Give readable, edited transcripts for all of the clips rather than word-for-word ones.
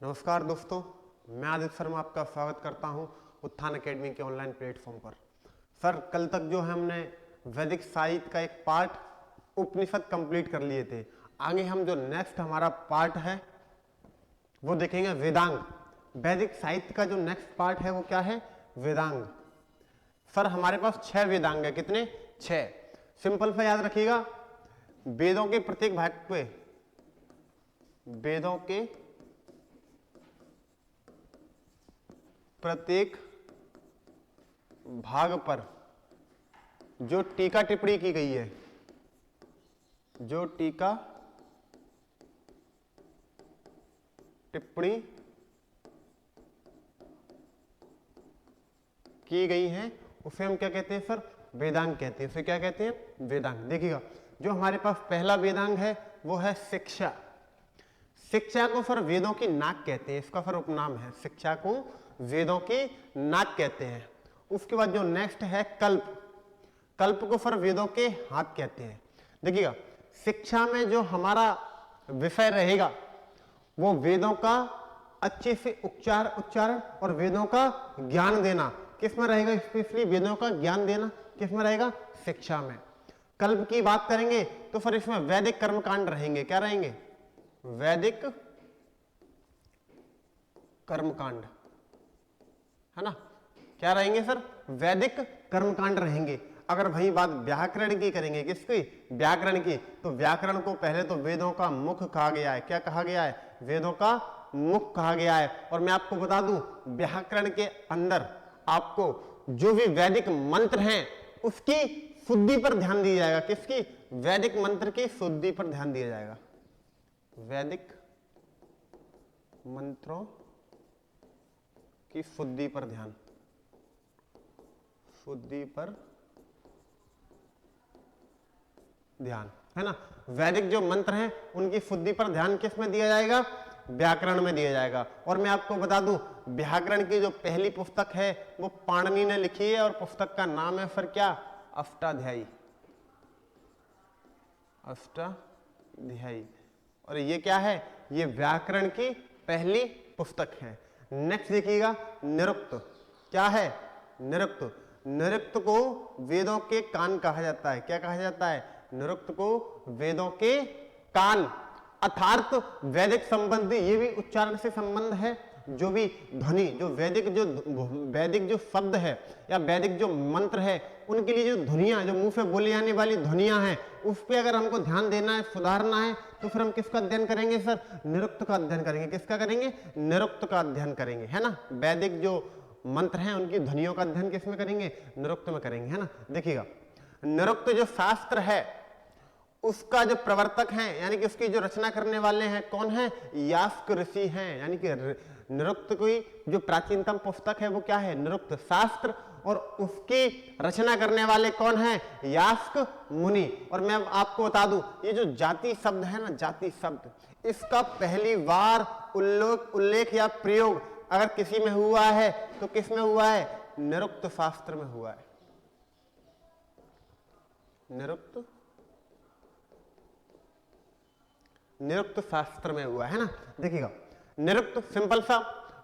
नमस्कार दोस्तों, मैं आदित्य शर्मा आपका स्वागत करता हूं उत्थान एकेडमी के ऑनलाइन प्लेटफॉर्म पर। सर, कल तक जो हमने वैदिक साहित्य का एक पार्ट उपनिषद कंप्लीट कर लिए थे। आगे हम जो नेक्स्ट हमारा पार्ट है वो देखेंगे वेदांग। वैदिक साहित्य का जो नेक्स्ट पार्ट है वो क्या है? वेदांग। सर, हमारे पास 6 वेदांग है। कितने? 6। सिंपल सा याद रखिएगा, वेदों के प्रत्येक भाग पे, वेदों के प्रत्येक भाग पर जो टीका टिप्पणी की गई है, जो टीका टिप्पणी की गई है उसे हम क्या कहते हैं सर? वेदांग कहते हैं। उसे क्या कहते हैं? वेदांग। देखिएगा, जो हमारे पास पहला वेदांग है वो है शिक्षा। शिक्षा को सर वेदों की नाक कहते हैं, इसका सर उपनाम है। शिक्षा को वेदों की नाक कहते हैं। उसके बाद जो नेक्स्ट है कल्प। कल्प को सर वेदों के हाथ कहते हैं। देखिएगा, शिक्षा में जो हमारा विषय रहेगा वो वेदों का अच्छे से उच्चारण और वेदों का ज्ञान देना किस में रहेगा? स्पेशली वेदों का ज्ञान देना किस में रहेगा? शिक्षा में। कल्प की बात करेंगे तो फिर इसमें वैदिक कर्मकांड रहेंगे। क्या रहेंगे? वैदिक कर्मकांड, है ना? क्या रहेंगे सर? वैदिक कर्मकांड रहेंगे। अगर वही बात व्याकरण की करेंगे, किसकी? व्याकरण की, तो व्याकरण को पहले तो वेदों का मुख कहा गया है। क्या कहा गया है? वेदों का मुख कहा गया है। और मैं आपको बता दूं, व्याकरण के अंदर आपको जो भी वैदिक मंत्र हैं उसकी शुद्धि पर ध्यान दिया जाएगा। किसकी? वैदिक मंत्र की शुद्धि पर ध्यान दिया जाएगा। वैदिक मंत्रों की शुद्धि पर ध्यान, शुद्धि पर ध्यान, है ना? वैदिक जो मंत्र हैं उनकी शुद्धि पर ध्यान किस में दिया जाएगा? व्याकरण में दिया जाएगा। और मैं आपको बता दूं, व्याकरण की जो पहली पुस्तक है वो पाणिनि ने लिखी है और पुस्तक का नाम है फिर क्या? अष्टाध्यायी। अष्टाध्यायी। और ये क्या है? ये व्याकरण की पहली पुस्तक है। नेक्स्ट देखिएगा, निरुक्त। क्या है? निरुक्त। निरुक्त को वेदों के कान कहा जाता है। क्या कहा जाता है? निरुक्त को वेदों के कान, अर्थात वैदिक संबंधी, ये भी उच्चारण से संबंध है। जो भी ध्वनि, जो वैदिक जो शब्द है या वैदिक जो मंत्र है उनके लिए जो ध्वनियां, जो मुंह से बोली जाने वाली ध्वनियां हैं उस पर अगर हमको ध्यान देना है, सुधारना है, तो फिर हम किसका अध्ययन करेंगे सर? निरुक्त का अध्ययन करेंगे। किसका करेंगे? निरुक्त का अध्ययन करेंगे, है ना? वैदिक जो मंत्र हैं उनकी ध्वनियों का अध्ययन किसमें करेंगे? निरुक्त में करेंगे, है ना? देखिएगा, निरुक्त जो शास्त्र है उसका जो प्रवर्तक है, यानी कि उसकी जो रचना करने वाले हैं कौन है? यास्क ऋषि हैं। यानी कि निरुक्त की जो प्राचीनतम पुस्तक है वो क्या है? निरुक्त शास्त्र। और उसकी रचना करने वाले कौन है? यास्क मुनि। और मैं आपको बता दूं, ये जो जाति शब्द है ना, जाति शब्द, इसका पहली बार उल्लेख या प्रयोग अगर किसी में हुआ है तो किस में हुआ है? निरुक्त शास्त्र में हुआ है। निरुक्त शास्त्र में हुआ है ना? देखिएगा, निरुक्त सिंपल सा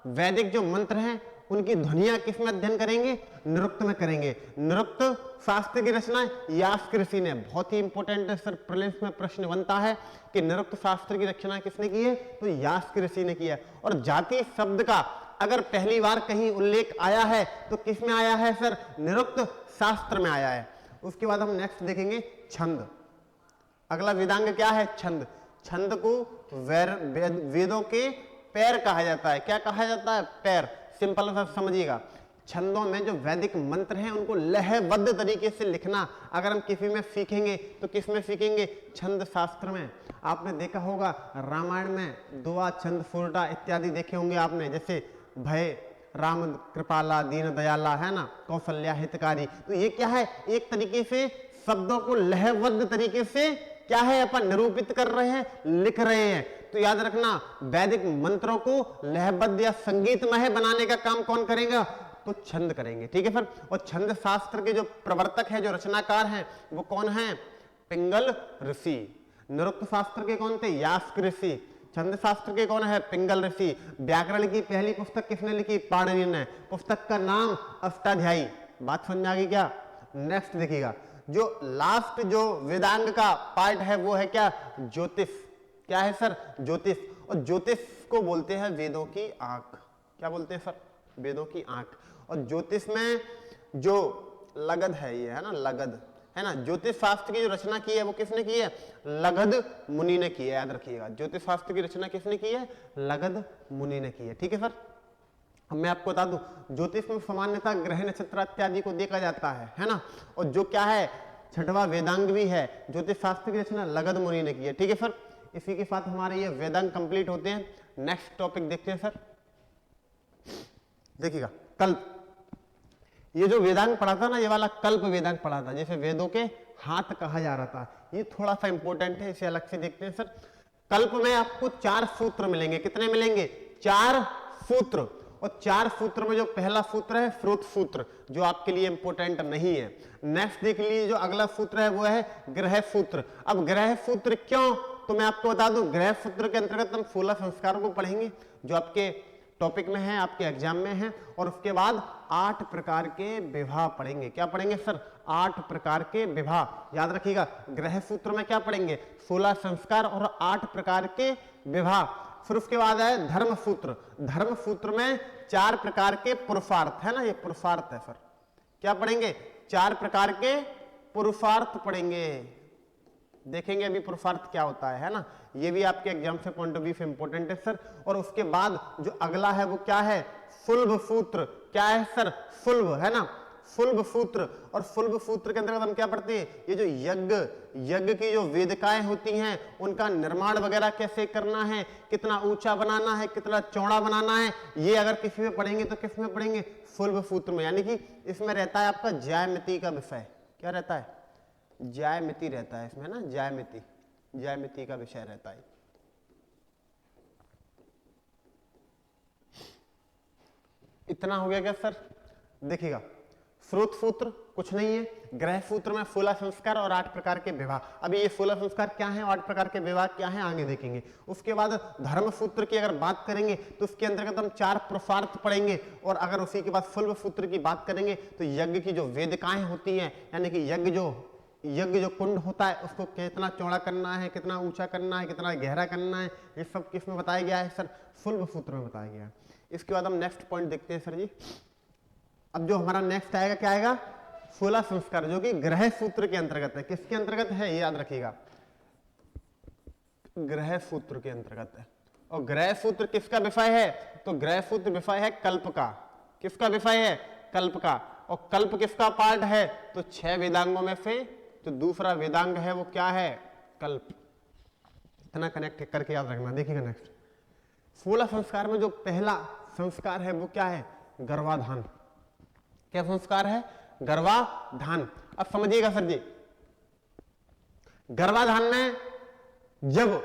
वैदिक जो मंत्र हैं उनकी ध्वनियां किस में अध्ययन करेंगे? निरुक्त में करेंगे। निरुक्त शास्त्र की रचना यास्क ऋषि ने, बहुत ही इंपॉर्टेंट है सर, प्रीलिम्स में प्रश्न बनता है कि निरुक्त शास्त्र की रचना किसने की है? तो यास्क ऋषि ने किया। और जाति शब्द का अगर पहली बार कहीं उल्लेख आया है तो किस में आया है सर? निरुक्त शास्त्र में आया है। उसके बाद हम नेक्स्ट देखेंगे छंद। अगला वेदांग क्या है? छंद। छंद को वेदों के पैर कहा जाता है। क्या कहा जाता है? पैर। सिंपल सा समझिएगा, छंदों में जो वैदिक मंत्र हैं उनको लयबद्ध तरीके से लिखना अगर हम किसी में सीखेंगे तो किस में सीखेंगे? छंद शास्त्र में। आपने देखा होगा रामायण में दुआ, छंद, फुरटा इत्यादि देखे होंगे आपने, जैसे भय, राम कृपाला, दीन दयाला, है ना, कौशल्या हितकारी। तो ये क्या है? एक तरीके से शब्दों को लयबद्ध तरीके से क्या है अपन निरूपित कर रहे हैं, लिख रहे हैं। तो याद रखना, वैदिक मंत्रों को लयबद्ध या संगीतमय बनाने का काम कौन करेगा? तो छंद करेंगे। ठीक है सर। और छंद शास्त्र के जो प्रवर्तक है, जो रचनाकार हैं, वो कौन है? पिंगल ऋषि। निरुक्त शास्त्र के कौन थे? यास्क ऋषि। छंद शास्त्र के कौन है? पिंगल ऋषि। व्याकरण की पहली पुस्तक किसने लिखी? पाणिनि ने। पुस्तक का नाम अष्टाध्यायी। बात समझ आ गई क्या? नेक्स्ट देखिएगा, जो लास्ट जो वेदांग का पार्ट है वो है क्या? ज्योतिष। क्या है सर? ज्योतिष। और ज्योतिष को बोलते हैं वेदों की आंख। क्या बोलते हैं सर? वेदों की आंख। और ज्योतिष में जो लगध है, ये है ना लगध, है ना, ज्योतिष शास्त्र की जो रचना की है वो किसने की है? लगध मुनि ने की है, याद रखिएगा। ज्योतिष शास्त्र की रचना किसने की है? लगध मुनि ने की है। ठीक है सर। अब मैं आपको बता दूं, ज्योतिष में सामान्यतः ग्रह नक्षत्र इत्यादि को देखा जाता है ना। और जो क्या है, छठवां वेदांग भी है, ज्योतिष शास्त्र की रचना लगध मुनि ने की है। ठीक है सर। इसी के साथ हमारे ये वेदांग कंप्लीट होते हैं। नेक्स्ट टॉपिक देखते हैं सर। देखिएगा, कल्प। ये जो वेदांग पढ़ा था ना, ये वाला कल्प वेदांग पढ़ा था, जैसे वेदों के हाथ कहा जा रहा था। ये थोड़ा सा इंपॉर्टेंट है, इसे अलग से देखते हैं सर। कल्प में आपको 4 सूत्र मिलेंगे। कितने मिलेंगे? 4 सूत्र। और 4 सूत्र में जो पहला सूत्र है श्रुत सूत्र, जो आपके लिए इंपॉर्टेंट नहीं है। नेक्स्ट देख लीजिए, जो अगला सूत्र है वो है ग्रह सूत्र। अब ग्रह सूत्र क्यों, तो मैं आपको बता दूं, ग्रह सूत्र के अंतर्गत हम 16 संस्कारों को पढ़ेंगे, जो आपके टॉपिक में है, आपके एग्जाम में है। और उसके बाद 8 प्रकार के विवाह पढ़ेंगे। क्या पढ़ेंगे सर? 8 प्रकार के विवाह। याद रखिएगा, ग्रह सूत्र में क्या पढ़ेंगे? 16 संस्कार और 8 प्रकार के विवाह। फिर उसके बाद है धर्म सूत्र। धर्म सूत्र में 4 प्रकार के पुरुषार्थ, है ना, ये पुरुषार्थ है सर। क्या पढ़ेंगे? 4 प्रकार के पुरुषार्थ पढ़ेंगे। देखेंगे अभी पुरुषार्थ क्या होता है ना। ये भी आपके एग्जाम से पॉइंट ऑफ व्यू से इंपॉर्टेंट है सर। और उसके बाद जो अगला है वो क्या है? सुलभ सूत्र। क्या है सर? सुलभ, है ना, सुलभ सूत्र। और सुलभ सूत्र के अंतर्गत हम क्या पढ़ते हैं? ये जो यज्ञ की जो वेदिकाएं होती हैं, उनका निर्माण वगैरह कैसे करना है, कितना ऊंचा बनाना है, कितना चौड़ा बनाना है, ये अगर किसी में पढ़ेंगे तो किस में पढ़ेंगे? सुलभ सूत्र में। यानी कि इसमें रहता है आपका ज्यामिति का विषय। क्या रहता है? ज्यामिति रहता है इसमें ना, ज्यामिति का विषय रहता है। इतना हो गया क्या सर? देखिएगा, स्रोत सूत्र कुछ नहीं है, ग्रह सूत्र में 16 संस्कार और 8 प्रकार के विवाह। अभी ये 16 संस्कार क्या है और 8 प्रकार के विवाह क्या है, आगे देखेंगे। उसके बाद धर्म सूत्र की अगर बात करेंगे तो उसके अंतर्गत हम 4 पुरुषार्थ पढ़ेंगे। और अगर उसी के बाद सुलभ सूत्र की बात करेंगे तो यज्ञ की जो वेदिकाएं होती हैं, यानी कि यज्ञ जो कुंड होता है, उसको कितना चौड़ा करना है, कितना ऊंचा करना है, कितना गहरा करना है, ये सब किस में बताया गया है सर? सुलभ सूत्र में बताया गया है। इसके बाद हम नेक्स्ट पॉइंट देखते हैं सर जी। अब जो हमारा नेक्स्ट आएगा क्या आएगा? 16 संस्कार, जो कि ग्रह सूत्र के अंतर्गत है। किसके अंतर्गत है? ये याद रखिएगा, ग्रह सूत्र के अंतर्गत है। और ग्रह सूत्र किसका विषय है? तो ग्रह सूत्र विषय है कल्प का। किसका विषय है? कल्प का। और कल्प किसका पार्ट है? तो 6 वेदांगों में से जो दूसरा वेदांग है वो क्या है? कल्प। इतना कनेक्ट करके याद रखना। देखिएगा नेक्स्ट, 16 संस्कार में जो पहला संस्कार है वो क्या है? गर्भाधान। क्या संस्कार है? गर्भाधान। अब समझिएगा सर जी, गर्भाधान में जब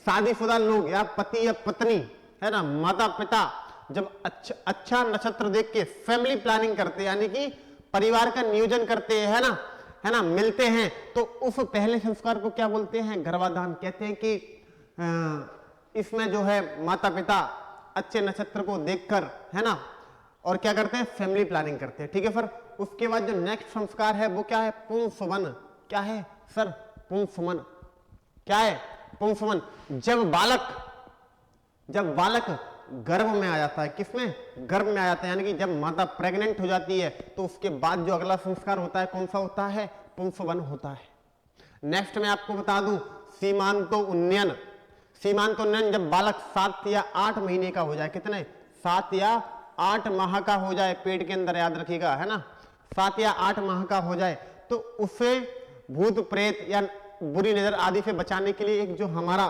शादीशुदा लोग या पति या पत्नी, है ना, माता पिता, जब अच्छा नक्षत्र देख के फैमिली प्लानिंग करते हैं, यानी कि परिवार का नियोजन करते हैं, है ना, मिलते हैं, तो उस पहले संस्कार को क्या बोलते हैं? गर्भाधान। कहते हैं कि इसमें जो है माता पिता अच्छे नक्षत्र को देखकर, है ना, और क्या करते हैं? फैमिली प्लानिंग करते हैं। ठीक है सर। उसके बाद जो नेक्स्ट संस्कार है वो क्या है? पुंसवन। क्या है सर? पुंसवन। क्या है? पुंसवन। जब बालक गर्भ में आ जाता है, किसमें? गर्भ में आ जाता है, यानी कि जब माता प्रेग्नेंट हो जाती है तो उसके बाद जो अगला संस्कार होता है कौन सा होता है? पुंसवन होता है। नेक्स्ट मैं आपको बता दूं, सीमांतो उन्नयन। सीमांत उन्नयन जब बालक 7 या 8 महीने का हो जाए, कितने? 7 या 8 माह का हो जाए पेट के अंदर, याद रखिएगा, है ना, 7 या 8 माह का हो जाए, तो उसे भूत प्रेत या बुरी नजर आदि से बचाने के लिए एक जो हमारा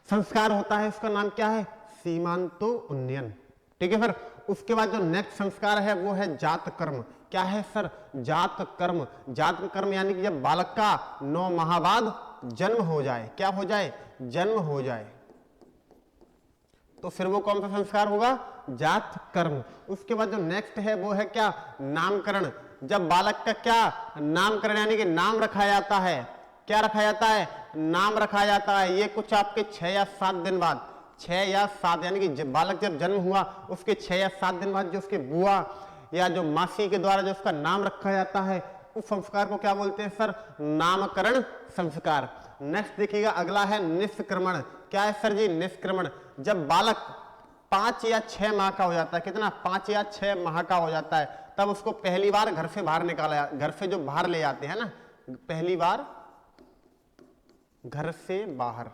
संस्कार होता है उसका नाम क्या है? सीमांतो उन्नयन। ठीक है सर। उसके बाद जो नेक्स्ट संस्कार है वो है जात कर्म। क्या है सर? जात कर्म। जात कर्म यानी कि जब बालक का 9 माह बाद जन्म हो जाए, क्या हो जाए? जन्म हो जाए, तो फिर वो कौन सा संस्कार होगा? जात कर्म। उसके बाद जो नेक्स्ट है वो है क्या? नामकरण। जब बालक का क्या? नामकरण, यानी कि नाम रखा जाता है, क्या रखा जाता है, नाम रखा जाता है। ये कुछ आपके 6 या 7 दिन बाद, 6 या 7 यानी कि बालक जब जन्म हुआ उसके 6 या 7 दिन बाद जो उसके बुआ या जो मासी के द्वारा जो उसका नाम रखा जाता है उस संस्कार को क्या बोलते हैं सर, नामकरण संस्कार। नेक्स्ट देखिएगा, अगला है निष्क्रमण। क्या है सर जी, निष्क्रमण। जब बालक 5 या 6 माह का हो जाता है, कितना, 5 या 6 माह का हो जाता है, तब उसको पहली बार घर से बाहर निकाला, घर से जो बाहर ले जाते हैं ना, पहली बार घर से बाहर,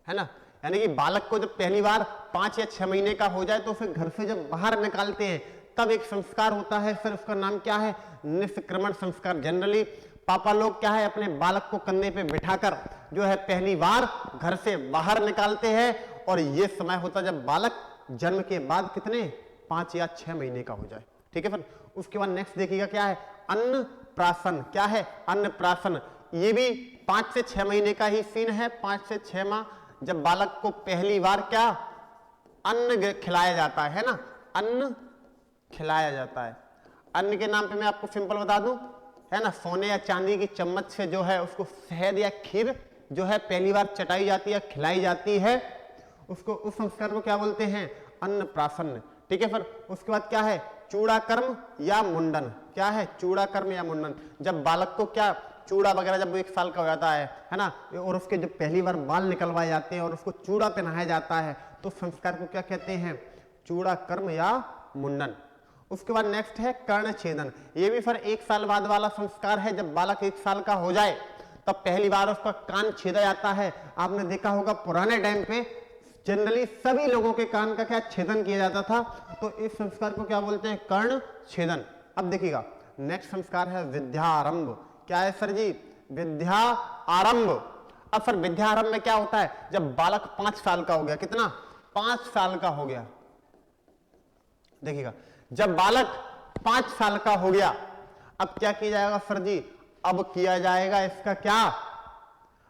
है ना, यानी कि बालक को जब पहली बार 5 या 6 महीने का हो जाए तो फिर घर से जब बाहर निकालते हैं तब एक संस्कार होता है, फिर उसका नाम क्या है, निष्क्रमण संस्कार। जनरली पापा लोग क्या है, अपने बालक को कंधे पे बिठाकर जो है पहली बार घर से बाहर निकालते हैं, और ये समय होता है जब बालक जन्म के बाद कितने, 5 या 6 महीने का हो जाए। ठीक है फिर उसके बाद नेक्स्ट देखिएगा क्या है, अन्नप्राशन। क्या है, अन्नप्राशन। ये भी 5 से 6 महीने का ही सीन है, 5 से 6 माह, जब बालक को पहली बार क्या, अन्न खिलाया जाता है ना, अन्न खिलाया जाता है। अन्न के नाम पे मैं आपको सिंपल बता दूं, है ना, सोने या चांदी की चम्मच से जो है उसको शहद या खीर जो है पहली बार चटाई जाती है, खिलाई जाती है, उसको, उस संस्कार को क्या बोलते हैं, अन्नप्राशन। ठीक है, फिर उसके बाद क्या है, चूड़ाकर्म या मुंडन। क्या है, चूड़ाकर्म या मुंडन। जब बालक को क्या, चूड़ा वगैरह जब वो 1 साल का हो जाता है ना, और उसके जब पहली बार बाल निकलवाए जाते हैं और उसको चूड़ा पहनाया जाता है तो संस्कार को क्या कहते हैं, चूड़ाकर्म या मुंडन। उसके बाद नेक्स्ट है कर्णछेदन। ये भी फिर 1 साल बाद वाला संस्कार है। जब बालक 1 साल का हो जाए तब पहली बार उसका कान छेदा जाता है। आपने देखा होगा पुराने टाइम पे जनरली सभी लोगों के कान का क्या छेदन किया जाता था, तो इस संस्कार को क्या बोलते हैं, कर्ण छेदन। अब देखिएगा नेक्स्ट संस्कार है विद्यारंभ। क्या है सर जी, विद्या आरंभ। अब सर विद्या आरंभ में क्या होता है, जब बालक 5 साल का हो गया, कितना, 5 साल का हो गया, देखिएगा जब बालक 5 साल का हो गया अब क्या किया जाएगा सर जी, अब किया जाएगा इसका क्या,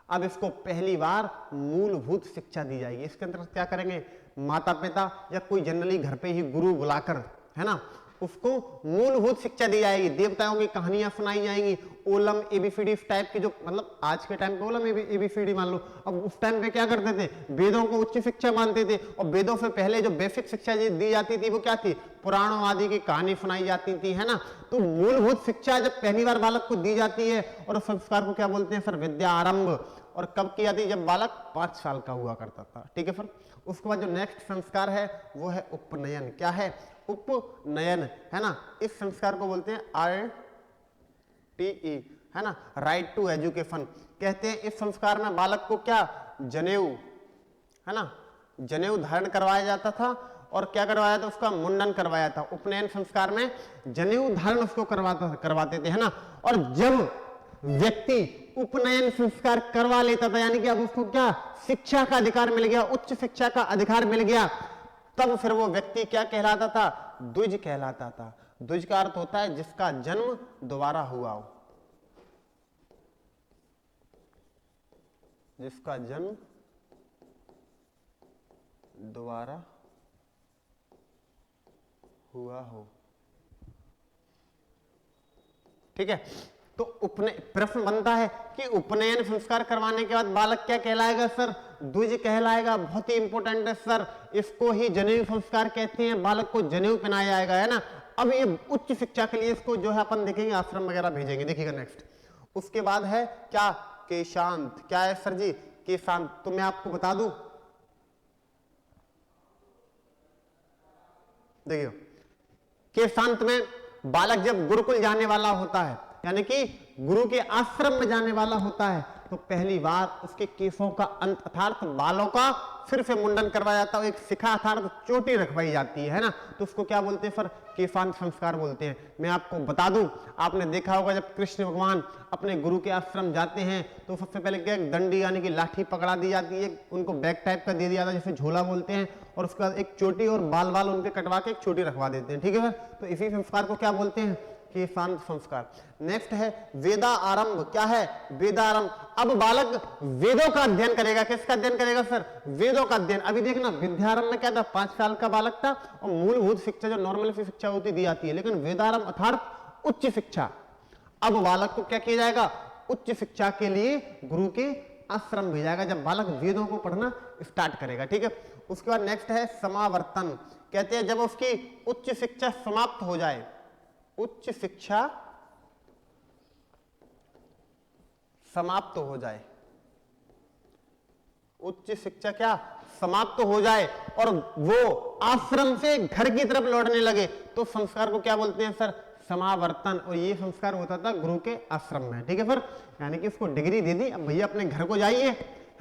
अब इसको पहली बार मूलभूत शिक्षा दी जाएगी। इसके अंतर्गत क्या करेंगे, माता पिता या कोई जनरली घर पे ही गुरु बुलाकर, है ना, उसको मूलभूत शिक्षा दी जाएगी। देवताओं की कहानियां सुनाई जाएंगी, ओलम एबीसीडी टाइप की, जो मतलब आज के टाइम पे ओलम एबीसीडी मान लो, अब उस टाइम पे क्या करते थे, वेदों को उच्च शिक्षा मानते थे, और वेदों से पहले जो बेसिक शिक्षा दी जाती थी वो क्या थी, पुराणों आदि की कहानी सुनाई जाती थी, है ना। तो मूलभूत शिक्षा जब पहली बार बालक को दी जाती है, और उस संस्कार को क्या बोलते हैं सर, विद्या आरंभ। और कब की जाती है, जब बालक 5 साल का हुआ करता था। ठीक है सर। उसके बाद जो नेक्स्ट संस्कार है वो है उपनयन। क्या है, उपनयन, है ना। इस संस्कार को बोलते हैं RTE, है ना, राइट टू एजुकेशन। कहते हैं इस संस्कार में बालक को क्या, जनेऊ, है ना, जनेऊ धारण करवाया जाता था, और क्या करवाया था, उसका मुंडन करवाया था। उपनयन संस्कार में जनेऊ धारण उसको करवाते थे, है ना। और जब व्यक्ति उपनयन संस्कार करवा लेता था, यानी कि अब उसको क्या, शिक्षा का अधिकार मिल गया, उच्च शिक्षा का अधिकार मिल गया, तब फिर वो व्यक्ति क्या कहलाता था, द्विज कहलाता था। द्विज का अर्थ होता है जिसका जन्म दोबारा हुआ हो, जिसका जन्म दोबारा हुआ हो। ठीक है, तो प्रश्न बनता है कि उपनयन संस्कार करवाने के बाद बालक क्या कहलाएगा सर, द्विज कहलाएगा। बहुत ही इंपॉर्टेंट है सर, इसको ही जनेऊ संस्कार कहते हैं, बालक को जनेऊ पहनाया जाएगा, है ना। अब ये उच्च शिक्षा के लिए इसको जो है अपन देखेंगे, आश्रम वगैरह भेजेंगे। देखिएगा नेक्स्ट, उसके बाद है क्या, केशांत। क्या है सर जी, केशांत। तो मैं आपको बता दूं, देखिए केशांत में बालक जब गुरुकुल जाने वाला होता है, यानी कि गुरु के आश्रम में जाने वाला होता है, तो पहली बार उसके केशों का अंत अर्थात बालों का फिर से मुंडन करवाया जाता है, एक शिखा अर्थात चोटी रखवाई जाती है ना। तो उसको क्या बोलते हैं सर, केशांत संस्कार बोलते हैं। मैं आपको बता दूं, आपने देखा होगा जब कृष्ण भगवान अपने गुरु के आश्रम जाते हैं तो सबसे पहले क्या, दंडी यानी कि लाठी पकड़ा दी जाती है, उनको बैग टाइप का दे दिया जाता है जिसे झोला बोलते हैं, और उसके बाद एक चोटी और बाल बाल उनके कटवा के एक चोटी रखवा देते हैं। ठीक है, तो इसी संस्कार को क्या बोलते हैं, केशांत संस्कार। नेक्स्ट है वेदा आरंभ। क्या है, वेदा आरंभ। अब बालक वेदों का अध्ययन करेगा। किसका अध्ययन करेगा सर, वेदों का अध्ययन। अभी देखना विद्यारंभ में क्या था, 5 साल का बालक था, और मूलभूत शिक्षा जो नॉर्मल शिक्षा होती दी जाती है, लेकिन वेदारंभ अर्थात उच्च शिक्षा। अब बालक को क्या किया जाएगा, उच्च शिक्षा के लिए गुरु के आश्रम भेजाएगा, जब बालक वेदों को पढ़ना स्टार्ट करेगा। ठीक है, उसके बाद नेक्स्ट है समावर्तन। कहते हैं जब उसकी उच्च शिक्षा समाप्त हो जाए, उच्च शिक्षा समाप्त हो जाए, उच्च शिक्षा क्या समाप्त हो जाए और वो आश्रम से घर की तरफ लौटने लगे, तो संस्कार को क्या बोलते हैं सर, समावर्तन। और ये संस्कार होता था गुरु के आश्रम में। ठीक है सर, यानी कि उसको डिग्री दे दी, अब भैया अपने घर को जाइए,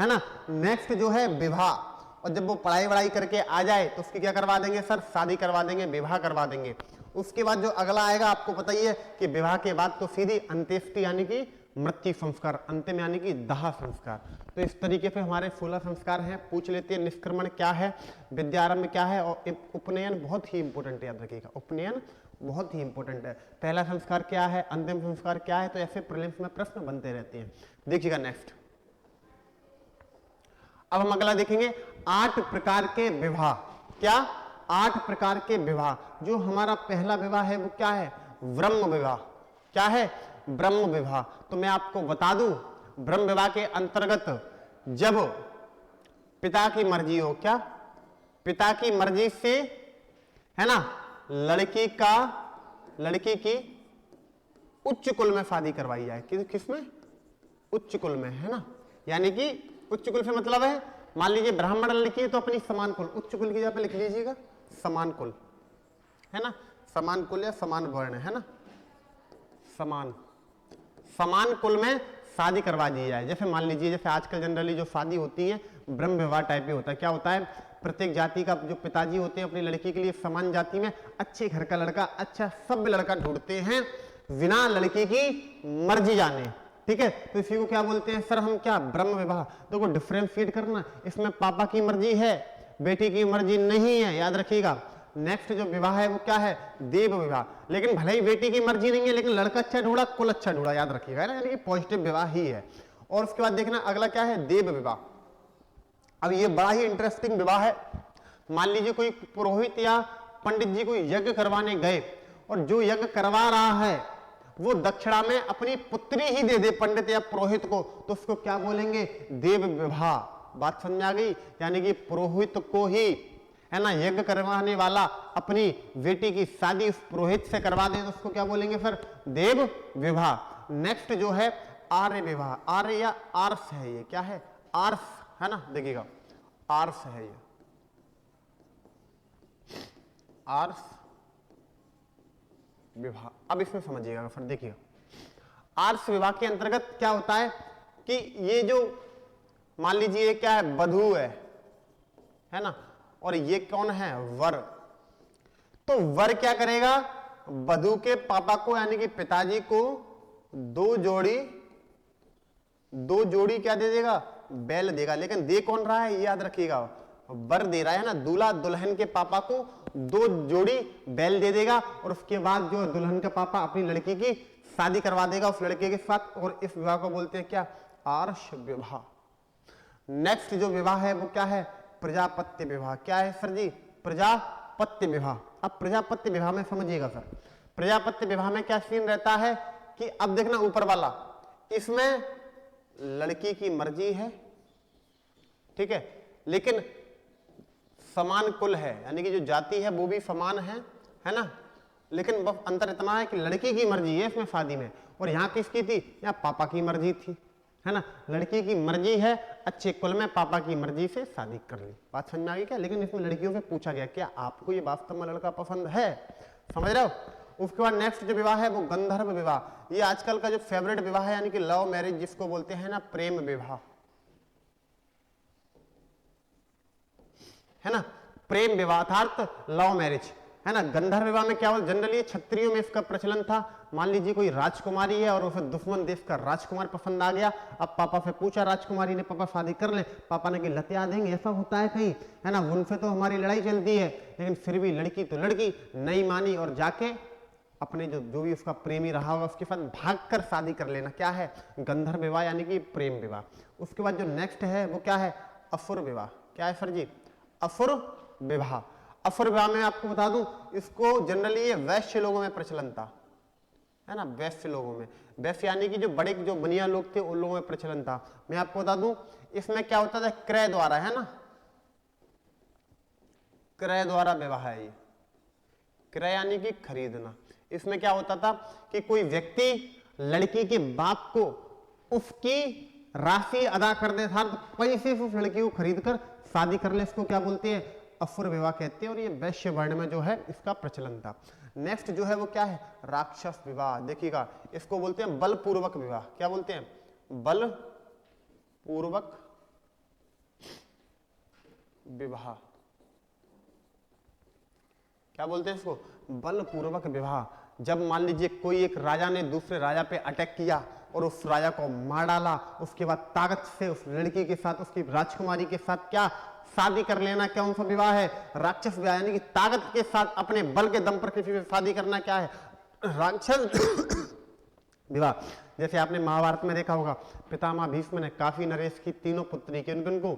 है ना। नेक्स्ट जो है विवाह, और जब वो पढ़ाई वढ़ाई करके आ जाए तो उसकी क्या करवा देंगे सर, शादी करवा देंगे, विवाह करवा देंगे। उसके बाद जो अगला आएगा आपको पता ही है कि विवाह के बाद तो सीधी अंत्येष्टि यानी कि मृत्यु संस्कार, अंतिम यानी कि दाह संस्कार। तो इस तरीके से हमारे 16 संस्कार हैं। पूछ लेते हैं निष्क्रमण क्या है, विद्यारंभ क्या है, और उपनयन बहुत ही इंपॉर्टेंट है, याद रखिएगा उपनयन बहुत ही इंपॉर्टेंट है। पहला संस्कार क्या है, अंतिम संस्कार क्या है, तो ऐसे प्रीलिम्स में प्रश्न बनते रहते हैं। देखिएगा नेक्स्ट, अब हम अगला देखेंगे 8 प्रकार के विवाह। क्या 8 प्रकार के विवाह। जो हमारा पहला विवाह है वो क्या है, ब्रह्म विवाह। क्या है, ब्रह्म विवाह। तो मैं आपको बता दूं, ब्रह्म विवाह के अंतर्गत जब पिता की मर्जी हो, क्या पिता की मर्जी से, है ना, लड़की की उच्च कुल में शादी करवाई जाए। किसमें, उच्च कुल में, है ना। यानी कि उच्च कुल से मतलब है, मान लीजिए ब्राह्मण लड़की है तो अपनी समान कुल, उच्च कुल की जगह पे लिख लीजिएगा समान कुल, है ना, समान कुल या समान वर्ण, है ना, समान कुल में शादी करवा दी जाए। जैसे मान लीजिए, जैसे आजकल जनरली जो शादी होती है ब्रह्म विवाह टाइप में होता है। क्या होता है, प्रत्येक जाति का जो पिताजी होते हैं अपनी लड़की के लिए समान जाति में अच्छे घर का लड़का, अच्छा सभ्य लड़का ढूंढते हैं बिना लड़की की मर्जी जाने। ठीक है, तो इसी को क्या बोलते हैं सर हम, क्या ब्रह्म विवाह। देखो डिफरेंशिएट करना, इसमें पापा की मर्जी है, बेटी की मर्जी नहीं है, याद रखिएगा। नेक्स्ट जो विवाह है वो क्या है, देव विवाह। लेकिन भले ही बेटी की मर्जी नहीं है, लेकिन लड़का अच्छा ढूंढा, कुल अच्छा ढूंढा, याद रखिएगा, है ना, यानी कि पॉजिटिव विवाह ही है। और उसके बाद देखना अगला क्या है, देव विवाह। अब ये बड़ा ही इंटरेस्टिंग विवाह है। मान लीजिए कोई पुरोहित या पंडित जी को यज्ञ करवाने गए, और जो यज्ञ करवा रहा है वो दक्षिणा में अपनी पुत्री ही दे दे पंडित या पुरोहित को, तो उसको क्या बोलेंगे, देव विवाह। बात समझ आ गई, यानी कि पुरोहित को ही, है ना, यज्ञ करवाने वाला अपनी बेटी की शादी उस पुरोहित से करवा दे तो उसको क्या बोलेंगे फिर, देव विवाह। नेक्स्ट जो है आर्य विवाह। आर्य या आर्स है, ये क्या है, आर्स, है ना, देखिएगा आर्स है ये, आर्स विवाह। अब इसमें समझिएगा फिर, देखिएगा आर्स विवाह के अंतर्गत क्या होता है कि ये जो मान लीजिए क्या है, वधू है ना, और ये कौन है, वर। तो वर क्या करेगा, वधू के पापा को यानी कि पिताजी को दो जोड़ी क्या दे देगा, बैल देगा। लेकिन दे कौन रहा है, ये याद रखिएगा, वर दे रहा है ना। दूल्हा दुल्हन के पापा को 2 जोड़ी बैल दे देगा, और उसके बाद जो दुल्हन का पापा अपनी लड़की की शादी करवा देगा उस लड़के के साथ। और इस विवाह को बोलते हैं क्या, आर्ष विवाह। नेक्स्ट जो विवाह है वो क्या है, प्रजापत्य विवाह। क्या है सर जी, प्रजापत्य विवाह। अब प्रजापत्य विवाह में समझिएगा सर, प्रजापत्य विवाह में क्या सीन रहता है कि अब देखना ऊपर वाला, इसमें लड़की की मर्जी है, ठीक है, लेकिन समान कुल है, यानी कि जो जाति है वो भी समान है ना। लेकिन बस अंतर इतना है कि लड़की की मर्जी है इसमें शादी में, और यहाँ किसकी थी, यहाँ पापा की मर्जी थी, है ना। लड़की की मर्जी है, अच्छे कुल में, पापा की मर्जी से शादी कर ली। बात समझ में आ गई क्या। लेकिन इसमें लड़कियों से पूछा गया क्या आपको ये वास्तव में लड़का पसंद है, समझ रहे हो। उसके बाद नेक्स्ट जो विवाह है वो गंधर्व विवाह। ये आजकल का जो फेवरेट विवाह है, यानी कि लव मैरिज जिसको बोलते हैं ना, प्रेम विवाह, है ना, प्रेम विवाह अर्थात लव मैरिज, है ना। गंधर्व विवाह में क्या हो, जनरली क्षत्रियों में इसका प्रचलन था। मान लीजिए कोई राजकुमारी है और उसे दुश्मन देश का राजकुमार पसंद आ गया। अब पापा से पूछा राजकुमारी ने, पापा शादी कर ले, पापा ने कि लतिया देंगे, ऐसा होता है कहीं, है ना, उनसे तो हमारी लड़ाई चलती है। लेकिन फिर भी लड़की तो लड़की नहीं मानी, और जाके अपने जो भी उसका प्रेमी रहा होगा उसके साथ भागकर शादी कर लेना, क्या है, गंधर्व विवाह यानी कि प्रेम विवाह। उसके बाद जो नेक्स्ट है वो क्या है, असुर विवाह। क्या है सर जी, असुर विवाह। असुर विवाह में आपको बता दूं, इसको जनरली ये वैश्य लोगों में प्रचलन था, है ना, वैश्य लोगों में। वैश्य यानी कि जो बड़े जो बनिया लोग थे उन लोगों में प्रचलन था। मैं आपको बता दूं इसमें क्या होता था, क्रय द्वारा, है ना, क्रय द्वारा विवाह है ये। क्रय यानी कि खरीदना। इसमें क्या होता था कि कोई व्यक्ति लड़की के बाप को उसकी राशि अदा कर देता था, तो पैसे से उस लड़की को खरीद कर शादी कर ले, इसको क्या बोलते हैं, असुर विवाह कहते हैं। और ये वैश्य वर्ण में जो है इसका प्रचलन था। नेक्स्ट जो है वो क्या है, राक्षस विवाह। देखिएगा इसको बोलते हैं बलपूर्वक विवाह। क्या बोलते हैं, बलपूर्वक विवाह। क्या बोलते हैं इसको, बलपूर्वक विवाह। जब मान लीजिए कोई एक राजा ने दूसरे राजा पे अटैक किया और उस राजा को मार डाला, उसके बाद ताकत से उस लड़की के साथ, उसकी राजकुमारी के साथ क्या शादी कर लेना, क्या उनका विवाह है, राक्षस विवाह। यानी कि ताकत के साथ अपने बल के दम पर किसी से शादी करना क्या है, राक्षस विवाह। जैसे आपने महाभारत में देखा होगा, पितामह भीष्म ने काफी नरेश की तीनों पुत्री के उनको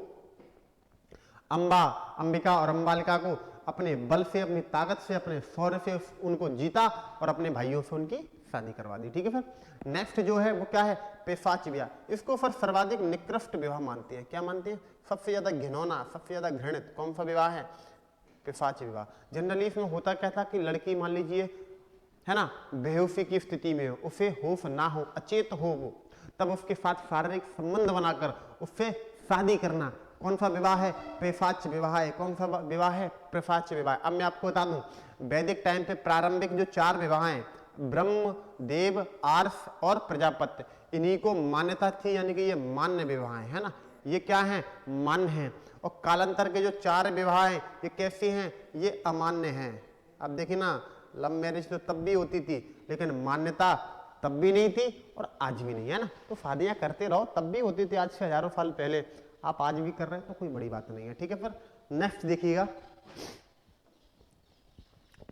अंबा, अंबिका और अंबालिका को अपने बल से, अपनी ताकत से, अपने शौर्य से उनको जीता और अपने भाइयों से उनकी शादी करवा दी। ठीक है सर। नेक्स्ट जो है वो क्या है, पेशाच विवाह। इसको सर सर्वाधिक निकृष्ट विवाह मानते हैं। क्या मानते हैं, सबसे ज्यादा घिनौना, सबसे ज्यादा घृणित कौन सा विवाह है, पेशाच विवाह। जनरली इसमें होता क्या था कि लड़की मान लीजिए, है ना, बेहोशी की स्थिति में हो, उसे होश ना हो, अचेत हो वो, तब उसके साथ शारीरिक संबंध बनाकर उससे शादी करना कौन सा विवाह है, पेशाच विवाह है। कौन सा विवाह है, पेशाच विवाह। अब मैं आपको बता दूं, वैदिक टाइम पे प्रारंभिक जो 4 विवाह हैं, ब्रह्म, देव, आर्ष और प्रजापत्य, इन्हीं को मान्यता थी, यानी कि ये मान्य विवाह है ना, ये क्या है, मान्य हैं। और कालांतर के जो 4 विवाह हैं ये कैसे हैं, ये अमान्य हैं। अब देखिए ना, लव मैरिज तो तब भी होती थी लेकिन मान्यता तब भी नहीं थी और आज भी नहीं है ना। तो शादियां करते रहो, तब भी होती थी आज से हजारों साल पहले, आप आज भी कर रहे हैं तो कोई बड़ी बात नहीं है। ठीक है। फिर नेक्स्ट देखिएगा,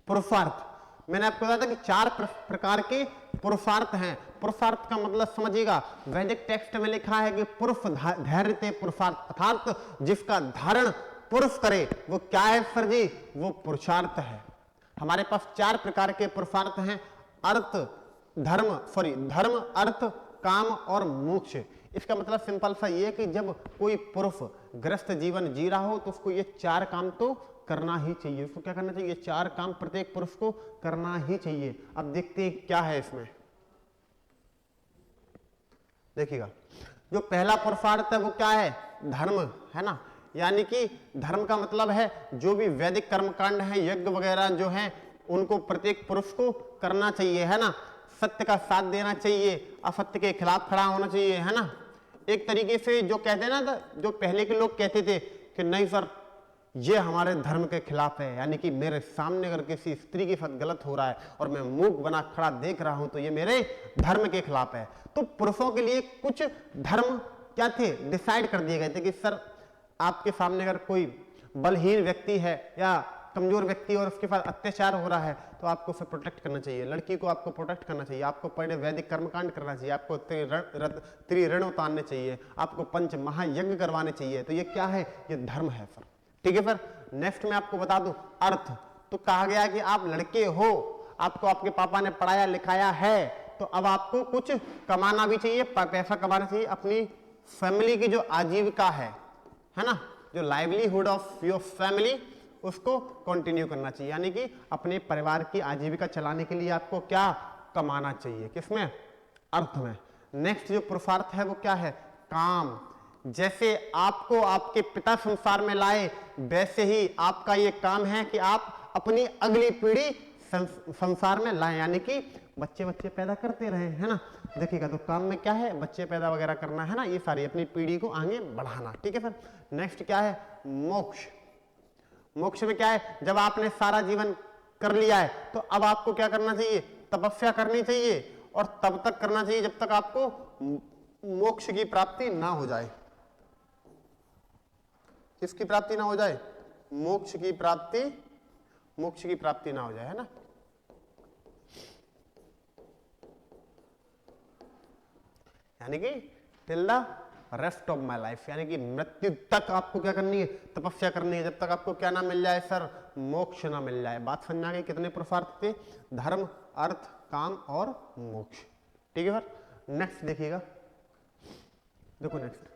पुरुषार्थ। मैंने आपको बताया था कि 4 प्रकार के पुरुषार्थ हैं। पुरुषार्थ का मतलब समझिएगा, वैदिक टेक्स्ट में लिखा है कि पुरुष धैर्य पुरुषार्थ, अर्थात जिसका धारण पुरुष करे वो क्या है सर जी, वो पुरुषार्थ है। हमारे पास 4 प्रकार के पुरुषार्थ हैं, अर्थ, धर्म, अर्थ, काम और मोक्ष। इसका मतलब सिंपल सा ये है कि जब कोई पुरुष ग्रस्त जीवन जी रहा हो तो उसको ये 4 काम तो करना ही चाहिए। उसको क्या करना चाहिए, ये 4 काम प्रत्येक पुरुष को करना ही चाहिए। अब देखते हैं क्या है इसमें। देखिएगा, जो पहला पुरुषार्थ है वो क्या है, धर्म, है ना। यानी कि धर्म का मतलब है जो भी वैदिक कर्मकांड है, यज्ञ वगैरह जो है, उनको प्रत्येक पुरुष को करना चाहिए, है ना। सत्य का साथ देना चाहिए, असत्य के खिलाफ खड़ा होना चाहिए, है ना। एक तरीके से जो कहते हैं ना, जो पहले के लोग कहते थे कि नहीं सर ये हमारे धर्म के खिलाफ है, यानी कि मेरे सामने अगर किसी स्त्री के साथ गलत हो रहा है और मैं मुंह बना खड़ा देख रहा हूं तो ये मेरे धर्म के खिलाफ है। तो पुरुषों के लिए कुछ धर्म क्या थे, डिसाइड कर दिए गए थे कि सर आपके सामने अगर कोई बलहीन व्यक्ति है या कमजोर व्यक्ति और उसके साथ अत्याचार हो रहा है तो आपको उसे प्रोटेक्ट करना चाहिए, लड़की को आपको प्रोटेक्ट करना चाहिए, आपको पहले वैदिक कर्मकांड करना चाहिए, आपको त्रिऋण उतारने चाहिए, आपको पंच महायज्ञ करवाने चाहिए। तो ये क्या है, ये धर्म है सर। ठीक है सर। नेक्स्ट मैं आपको बता दूं, अर्थ। तो कहा गया कि आप लड़के हो, आपको आपके पापा ने पढ़ाया लिखाया है, तो अब आपको कुछ कमाना भी चाहिए, पैसा कमाना चाहिए, अपनी फैमिली की जो आजीविका है ना, जो लाइवलीहुड ऑफ योर फैमिली, उसको कंटिन्यू करना चाहिए। यानी कि अपने परिवार की आजीविका चलाने के लिए आपको क्या कमाना चाहिए, किसमें, अर्थ में। नेक्स्ट जो पुरुषार्थ है वो क्या है, काम। जैसे आपको आपके पिता संसार में लाए, वैसे ही आपका ये काम है कि आप अपनी अगली पीढ़ी संसार में लाएं, यानी कि बच्चे पैदा करते रहे, है ना। देखिएगा तो काम में क्या है, बच्चे पैदा वगैरह करना, है ना, ये सारी अपनी पीढ़ी को आगे बढ़ाना। ठीक है सर। नेक्स्ट क्या है, मोक्ष। मोक्ष में क्या है, जब आपने सारा जीवन कर लिया है तो अब आपको क्या करना चाहिए, तपस्या करनी चाहिए, और तब तक करना चाहिए जब तक आपको मोक्ष की प्राप्ति ना हो जाए। किसकी प्राप्ति ना हो जाए, मोक्ष की प्राप्ति ना हो जाए, है ना। यानी कि till the rest of my life, यानी कि मृत्यु तक आपको क्या करनी है, तपस्या करनी है, जब तक आपको क्या ना मिल जाए सर, मोक्ष ना मिल जाए। बात समझ आ गई, कितने पुरुषार्थ थे, धर्म, अर्थ, काम और मोक्ष। ठीक है सर। नेक्स्ट देखिएगा, देखो नेक्स्ट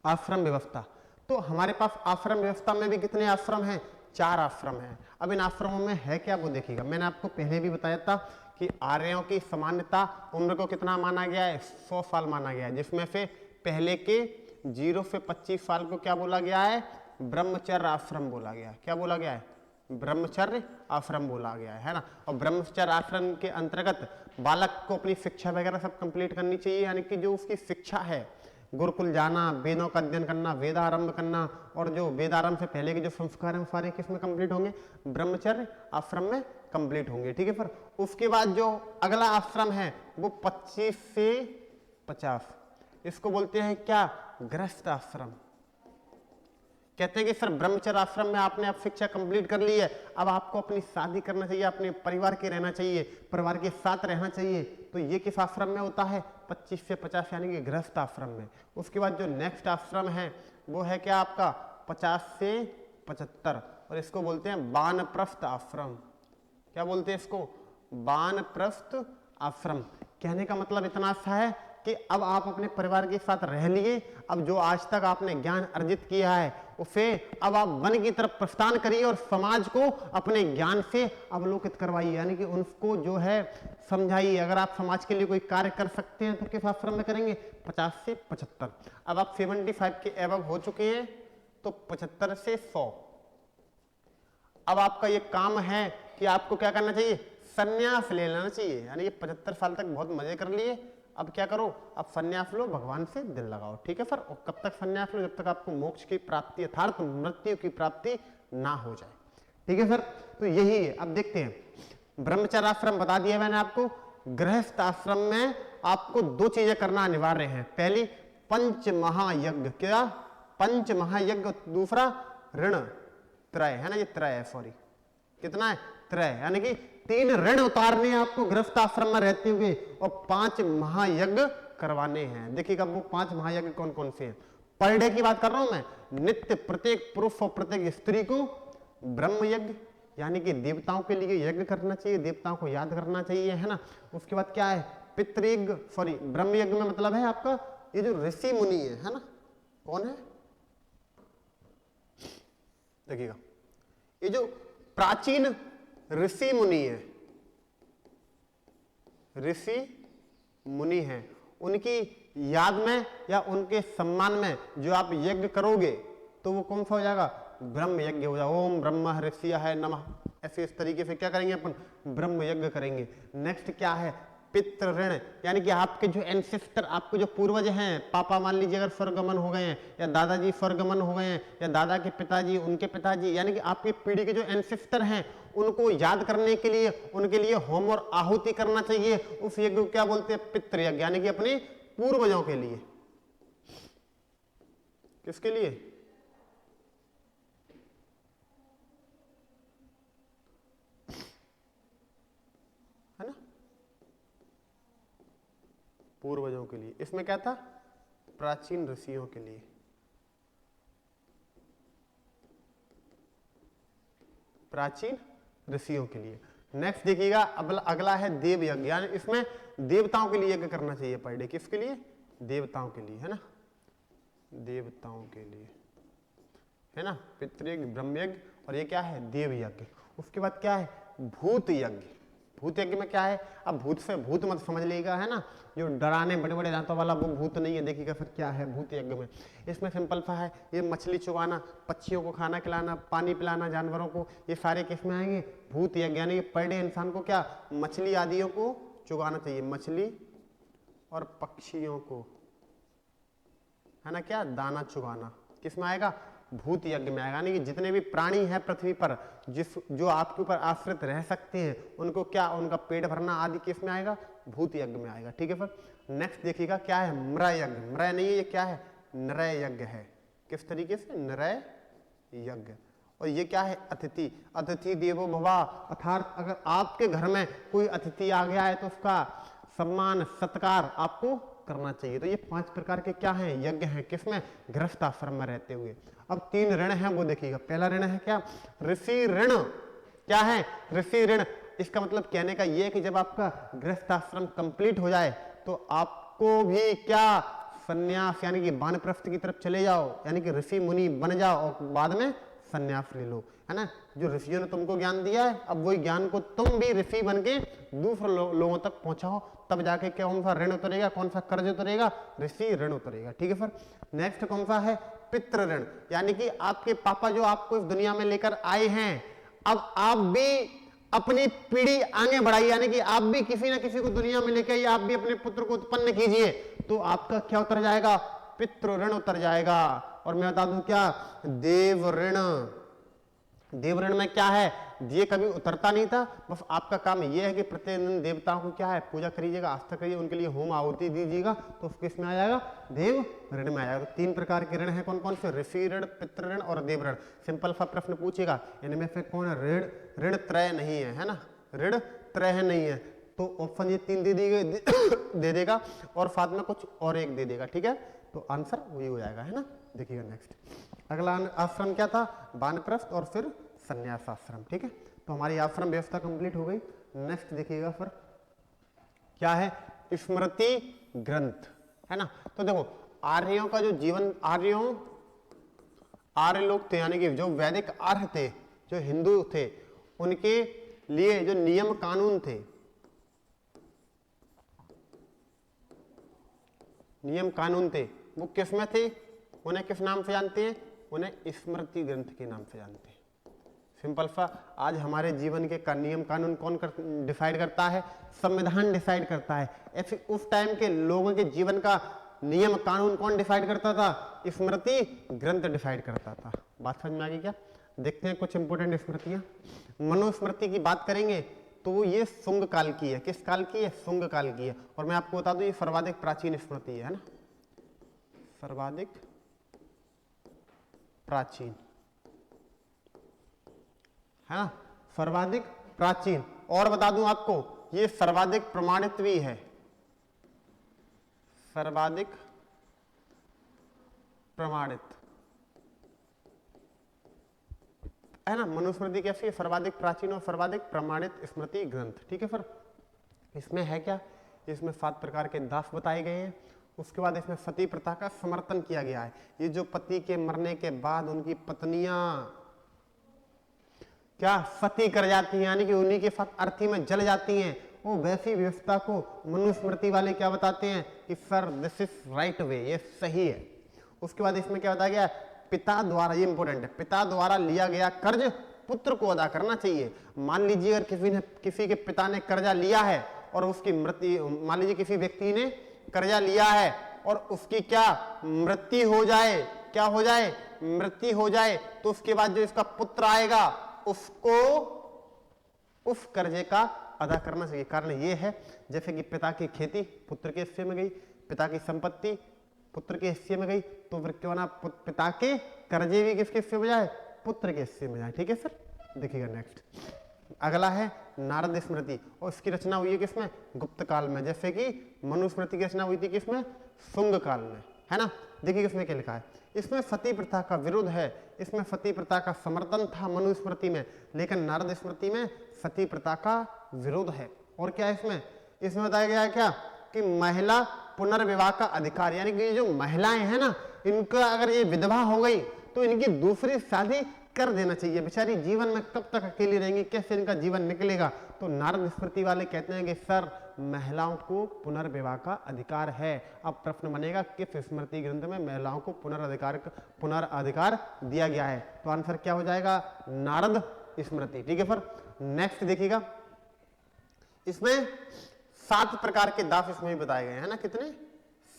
आश्रम व्यवस्था। तो हमारे पास आश्रम व्यवस्था में भी कितने आश्रम हैं? 4 आश्रम हैं। अब इन आश्रमों में है क्या वो देखिएगा। मैंने आपको पहले भी बताया था कि आर्यों की सामान्यता उम्र को कितना माना गया है? 100 साल माना गया है, जिसमें से पहले के 0 से 25 साल को क्या बोला गया है? ब्रह्मचर्य आश्रम बोला गया है। क्या बोला गया है? ब्रह्मचर्य आश्रम बोला गया है ना। और ब्रह्मचर्य आश्रम के अंतर्गत बालक को अपनी शिक्षा वगैरह सब कंप्लीट करनी चाहिए, यानी कि जो उसकी शिक्षा है, गुरुकुल जाना, वेदों का अध्ययन करना, वेदारंभ करना, और जो वेदारंभ से पहले के जो संस्कार हैं सारे किसमें कंप्लीट होंगे? ब्रह्मचर्य आश्रम में कंप्लीट होंगे। ठीक है सर। उसके बाद जो अगला आश्रम है वो 25 से 50, इसको बोलते हैं क्या? गृहस्थ आश्रम। कहते हैं कि सर ब्रह्मचर्य आश्रम में आपने अब शिक्षा कंप्लीट कर ली है, अब आपको अपनी शादी करना चाहिए, अपने परिवार के रहना चाहिए, परिवार के साथ रहना चाहिए। तो ये किस आश्रम में होता है? 25 से 50 यानी कि गृहस्थ आश्रम में। उसके बाद जो नेक्स्ट आश्रम है वो है क्या आपका? 50 से 75, और इसको बोलते हैं वानप्रस्थ आश्रम। क्या बोलते हैं इसको? वानप्रस्थ आश्रम। कहने का मतलब इतना सा है कि अब आप अपने परिवार के साथ रह लिए, अब जो आज तक आपने ज्ञान अर्जित किया है उसे अब आप वन की तरफ प्रस्थान करिए और समाज को अपने ज्ञान से अवलोकित करवाइए, यानी कि उनको जो है समझाइए। अगर आप समाज के लिए कोई कार्य कर सकते हैं तो किस आश्रम में करेंगे? 50 से 75। अब आप 75 के एबव हो चुके हैं तो 75 से 100। अब आपका ये काम है कि आपको क्या करना चाहिए? संन्यास ले लेना चाहिए, यानी कि 75 साल तक बहुत मजे कर लिए, अब क्या करो? अब संन्यास लो, भगवान से दिल लगाओ। ठीक है सर। और कब तक संन्यास लो? जब तक आपको मोक्ष की प्राप्ति अर्थात मृत्यु की प्राप्ति ना हो जाए। ठीक है सर। तो यही है। अब देखते हैं ब्रह्मचर्य आश्रम बता दिया मैंने आपको। गृहस्थ आश्रम में आपको 2 चीजें करना अनिवार्य है। पहली पंच महायज्ञ। क्या? पंच महायज्ञ। दूसरा ऋण त्रय है ना, ये त्रय है, सॉरी कितना है? त्रय, यानी कि 3 ऋण उतारने आपको गृहस्थ आश्रम में रहते हुए और 5 महायज्ञ करवाने हैं। देखिएगा वो 5 महायज्ञ कौन कौन से हैं। पर डे की बात कर रहा हूं मैं। नित्य प्रत्येक पुरुष और प्रत्येक स्त्री को ब्रह्म यज्ञ, यानी कि देवताओं के लिए यज्ञ करना चाहिए, देवताओं को याद करना चाहिए, है ना। उसके बाद क्या है? पितृयज्ञ, सॉरी ब्रह्म यज्ञ में मतलब है आपका ये जो ऋषि मुनि है ना। कौन है? देखिएगा ये जो प्राचीन ऋषि मुनि है, ऋषि मुनि हैं, उनकी याद में या उनके सम्मान में जो आप यज्ञ करोगे तो वो कौन सा हो जाएगा? ब्रह्म यज्ञ हो जाएगा। ओम ब्रह्म ऋषियाय नमः, ऐसे इस तरीके से क्या करेंगे अपन? ब्रह्म यज्ञ करेंगे। नेक्स्ट क्या है? पितृ ऋण, यानी कि आपके जो एंसेस्टर, आपके जो पूर्वज हैं, पापा मान लीजिए अगर स्वर्गमन हो गए हैं, या दादाजी स्वर्गमन हो गए हैं, या दादा के पिताजी, उनके पिताजी, यानी कि आपकी पीढ़ी के जो एंसेस्टर हैं उनको याद करने के लिए उनके लिए होम और आहुति करना चाहिए। उस यज्ञ को क्या बोलते हैं? पितृ यज्ञ, यानी कि अपने पूर्वजों के लिए। किसके लिए? है ना, पूर्वजों के लिए। इसमें क्या था? प्राचीन ऋषियों के लिए। प्राचीन ऋषियों के लिए। नेक्स्ट देखिएगा अगला है देव यज्ञ, यानी इसमें देवताओं के लिए यज्ञ करना चाहिए पर डे। किसके लिए? देवताओं के लिए, है ना, देवताओं के लिए, है ना। पितृयज्ञ, ब्रह्मयज्ञ, और ये क्या है? देव यज्ञ। उसके बाद क्या है? भूत यज्ञ। भूत यज्ञ में क्या है? अब भूत से भूत मत समझ लीजिएगा, है ना, जो डराने बड़े बड़े दांतों वाला वो भूत नहीं है। देखिएगा फिर क्या है भूत यज्ञ में। इसमें सिंपल सा है, ये मछली चुगाना, पक्षियों को खाना खिलाना, पानी पिलाना जानवरों को, ये सारे किस में आएंगे? भूत यज्ञ। यानी कि पर डे इंसान को क्या? मछली आदियों को चुगाना चाहिए, मछली और पक्षियों को, है ना, क्या दाना चुगाना। किस में आएगा? भूत यज्ञ में आएगा। यानी कि जितने भी प्राणी हैं पृथ्वी पर जो आपके ऊपर आश्रित रह सकते हैं उनको क्या, उनका पेट भरना आदि किस में आएगा? भूत यज्ञ में आएगा। ठीक है सर। नेक्स्ट देखिएगा क्या है? मृय यज्ञ। मृय नहीं है, ये क्या है? नरय यज्ञ है। किस तरीके से? नरय यज्ञ। और ये क्या है? अतिथि। अतिथि देवो भव, अर्थात अगर आपके घर में कोई अतिथि आ गया है तो उसका सम्मान सत्कार आपको करना चाहिए। तो ये 5 प्रकार के क्या हैं? यज्ञ हैं। किसमें? गृहस्थ आश्रम में रहते हुए। अब 3 ऋण हैं वो देखिएगा। पहला ऋण है क्या? ऋषि ऋण। क्या है? ऋषि ऋण। इसका मतलब कहने का ये है कि जब आपका गृहस्थ आश्रम कंप्लीट हो जाए तो आपको भी क्या संन्यास यानी कि वानप्रस्थ की तरफ चले जाओ, यानी कि ऋषि मुनि बन जाओ और बाद में संन्यास ले लो, है ना। जो ऋषियों ने तुमको ज्ञान दिया है, अब वही ज्ञान को तुम भी ऋषि बन के दूसरे लोगों तक पहुंचाओ, तब जाके कौन सा ऋण उतरेगा, कौन सा कर्ज उतरेगा, ऋषि ऋण उतरेगा। ठीक है सर। नेक्स्ट कौन सा है, पितृ ऋण, यानी कि आपके पापा जो आपको इस दुनिया में लेकर आए हैं, अब आप भी अपनी पीढ़ी आगे बढ़ाइए, यानी कि आप भी किसी ना किसी को दुनिया में लेके आइए, आप भी अपने पुत्र को उत्पन्न कीजिए, तो आपका क्या उतर जाएगा, पितृ ऋण उतर जाएगा। और मैं बता दूं क्या, देव ऋण। देव ऋण में क्या है, ये कभी उतरता नहीं था, बस आपका काम ये है कि प्रतिदिन देवताओं को क्या है, पूजा करिएगा, आस्था करिए, उनके लिए होम आहुति दीजिएगा, तो किस में आ जाएगा, देव ऋण में आ जाएगा। तो 3 प्रकार के ऋण है, कौन कौन से, ऋषि ऋण, पितृ ऋण और देव ऋण। सिंपल सा प्रश्न पूछेगा, इनमें से कौन ऋण ऋण त्रय नहीं है ना, ऋण त्रय नहीं है, तो ऑप्शन ये 3 दे देगा और साथ में कुछ और एक दे देगा। ठीक है, तो आंसर वही हो जाएगा, है ना। देखिएगा नेक्स्ट, अगला आश्रम क्या था, वानप्रस्थ और फिर संन्यास आश्रम। ठीक है, तो हमारी आश्रम व्यवस्था कंप्लीट हो गई। नेक्स्ट देखिएगा फिर क्या है, स्मृति ग्रंथ, है ना। तो देखो आर्यों का जो जीवन, आर्य लोग थे, यानी कि जो वैदिक आर्य थे, जो हिंदू थे, उनके लिए जो नियम कानून थे, नियम कानून थे, वो किस में थे, उन्हें किस नाम से जानते हैं, उन्हें स्मृति ग्रंथ के नाम से जानते हैं। सिंपल सा, आज हमारे जीवन के नियम कानून कौन डिसाइड करता है, संविधान डिसाइड करता है। ऐसे उस टाइम के लोगों के जीवन का नियम कानून कौन डिसाइड करता था, स्मृति ग्रंथ डिसाइड करता था। बात समझ में आ गई क्या। देखते हैं कुछ इंपोर्टेंट स्मृतियां। मनुस्मृति की बात करेंगे तो ये शुंग काल की है। किस काल की है, शुंग काल की है। और मैं आपको बता दूं ये सर्वाधिक प्राचीन स्मृति है ना, सर्वाधिक प्राचीन, है ना, सर्वाधिक प्राचीन। और बता दूं आपको ये सर्वाधिक प्रमाणित भी है, सर्वाधिक प्रमाणित, है ना। मनुस्मृति कैसी है, सर्वाधिक प्राचीन और सर्वाधिक प्रमाणित स्मृति ग्रंथ। ठीक है सर। इसमें है क्या, इसमें 7 प्रकार के दास बताए गए हैं। उसके बाद इसमें सती प्रथा का समर्थन किया गया है। ये जो पति के मरने के बाद उनकी पत्नियां क्या सती कर जाती हैं, यानी कि उन्हीं के साथ अर्थी में जल जाती हैं, वो वैसी व्यवस्था को मनुस्मृति वाले क्या बताते हैं कि sir this is right way, ये सही है। उसके बाद इसमें क्या बताया गया, पिता द्वारा, ये इंपॉर्टेंट है, पिता द्वारा लिया गया कर्ज पुत्र को अदा करना चाहिए। मान लीजिए अगर किसी के पिता ने कर्जा लिया है और उसकी मृत्यु, मान लीजिए किसी व्यक्ति ने कर्जा लिया है और उसकी क्या मृत्यु हो जाए, क्या हो जाए, मृत्यु हो जाए, तो उसके बाद जो इसका पुत्र आएगा उसको उस कर्जे का अदा करना चाहिए। कारण ये है जैसे कि पिता की खेती पुत्र के हिस्से में गई, पिता की संपत्ति पुत्र के हिस्से में गई, तो फिर क्यों ना पिता के कर्जे भी किसके हिस्से में जाए, पुत्र के हिस्से में जाए। ठीक है सर। देखिएगा नेक्स्ट, अगला है नारद स्मृति, और इसकी रचना हुई है किसमें, गुप्त काल में। जैसे कि मनुस्मृति की रचना हुई थी किसमें, शुंग काल में, है ना। देखिए इसमें क्या लिखा है, इसमें सती प्रथा का विरोध है, इसमें सती प्रथा का समर्थन था मनुस्मृति में, लेकिन नारद स्मृति में सती प्रथा का विरोध है। और क्या है इसमें बताया गया है क्या कि महिला पुनर्विवाह का अधिकार, यानी कि जो महिलाएं हैं ना, इनका अगर ये विधवा हो गई तो इनकी दूसरी शादी कर देना चाहिए। बेचारी जीवन में कब तक अकेली रहेंगी, कैसे इनका जीवन निकलेगा। तो नारद स्मृति वाले कहते हैं कि सर महिलाओं को पुनर्विवाह का अधिकार है। अब प्रश्न बनेगा किस स्मृति ग्रंथ में महिलाओं को पुनर्अधिकार दिया गया है, तो आंसर क्या हो जाएगा, नारद स्मृति। ठीक है सर। नेक्स्ट देखिएगा, इसमें 7 प्रकार के दास इसमें भी बताए गए हैं ना, कितने,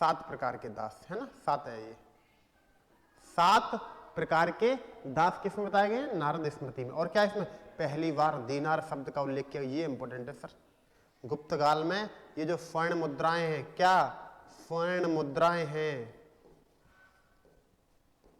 7 प्रकार के दास, है ना, 7 है ये, 7 प्रकार के दास किसमें बताए गए हैं, नारद स्मृति में। और क्या इसमें पहली बार दीनार शब्द का उल्लेख किया, ये इंपॉर्टेंट है सर। गुप्त काल में ये जो स्वर्ण मुद्राएं हैं, क्या स्वर्ण मुद्राएं हैं,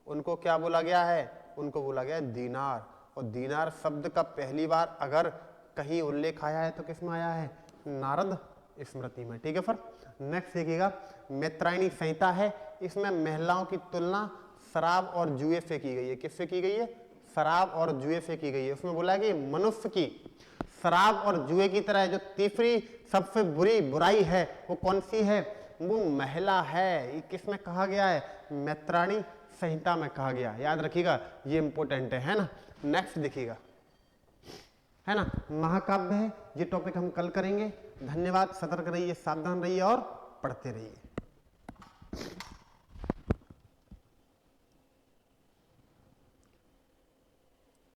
उनको क्या बोला गया है, उनको बोला गया है दीनार। और दीनार शब्द का पहली बार अगर कहीं उल्लेख आया है तो किसमें आया है, नारद स्मृति में। ठीक है सर। नेक्स्ट देखिएगा, मैत्रायणी संहिता है, इसमें महिलाओं की तुलना शराब और जुए से की गई है। किससे की गई है, शराब और जुए से की गई है। उसमें बोला है कि मनुष्य की शराब और जुए की तरह जो तीसरी सबसे बुरी बुराई है वो कौन सी है? वो महिला है। ये किसमें कहा गया है? मैत्राणी संहिता में कहा गया। याद रखिएगा, ये इंपॉर्टेंट है ना। नेक्स्ट देखिएगा, है ना, महाकाव्य है। ये टॉपिक हम कल करेंगे। धन्यवाद। सतर्क रहिए, सावधान रहिए और पढ़ते रहिए।